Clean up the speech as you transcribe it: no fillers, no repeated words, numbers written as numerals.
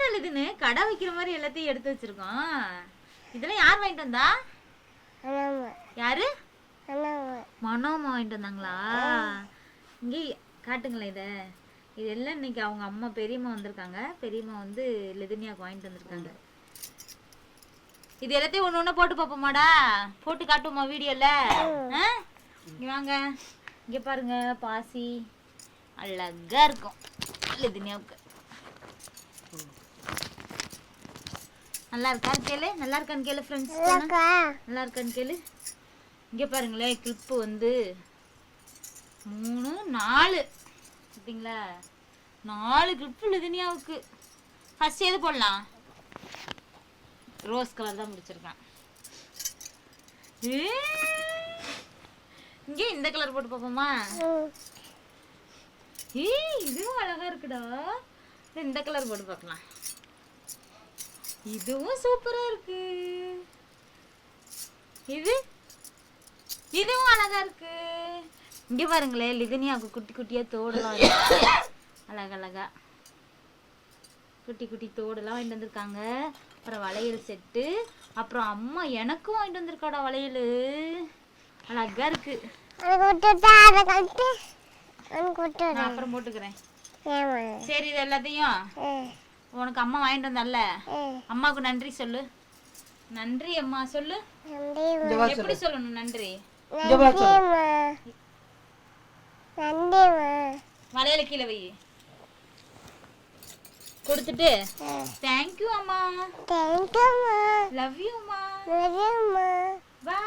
என்னடா இதுன்னு கடை வைக்கிற மாதிரி எல்லாத்தையும் எடுத்து வச்சிருக்கோம். இதெல்லாம் யார் வாங்கிட்டு வந்தா? யாரு? மனோமா வாங்கிட்டு வந்தாங்களா? இங்கே காட்டுங்களேன் இதை. இதெல்லாம் இன்னைக்கு அவங்க அம்மா பெரியம்மா வந்திருக்காங்க. பெரியம்மா வந்து லெதுனியாவுக்கு வாங்கிட்டு வந்திருக்காங்க. இது எல்லாத்தையும் ஒன்று ஒன்று போட்டு பார்ப்போமாடா? போட்டு காட்டுவோமா வீடியோவில்? இங்கே வாங்க, இங்கே பாருங்க, பாசி அழகா இருக்கும் லெதுனியாவுக்கு. நல்லா இருக்கா கேளு, நல்லா இருக்கான்னு கேளு ஃப்ரெண்ட்ஸ். நல்லா இருக்கான்னு கேளு. இங்கே பாருங்களேன், கிளிப்பு வந்து 3 4 பார்த்தீங்களா? 4 கிளிப்பு லெதுனியாவுக்கு. ஃபர்ஸ்ட் எது போடலாம்? ரோஸ் கலர் தான் முடிச்சிருக்கான். இங்கே இந்த கலர் போட்டு பார்ப்போமா? இதுவும் அழகா இருக்குடா. இந்த கலர் போட்டு பார்க்கலாம். இதுவும் சூப்பரா இருக்கு. இதுவும் அழகா இருக்கு. இங்க பாருங்களேன், லிதனியாவுக்கு குட்டி குட்டியா தோடெல்லாம் அழகழகா குட்டி குட்டி தோடெல்லாம் வாங்கிட்டு வந்திருக்காங்க. அப்புறம் வளையல் செட்டு. அப்புறம் அம்மா எனக்கும் வாங்கிட்டு வந்திருக்காடா வளையல். அழகா இருக்கு. நான் அப்புறம் போட்டுக்கிறேன். சரி, இது எல்லாத்தையும் உனக்கு அம்மா வாங்கிட்டு வந்தால, அம்மாவுக்கு நன்றி சொல்லு. நன்றி அம்மா சொல்லு. எப்படி சொல்லணும் நன்றி? வளையல கீழே வை. கொடுத்துட்டு தேங்க் யூ அம்மா, லவ் யூ அம்மா, பை.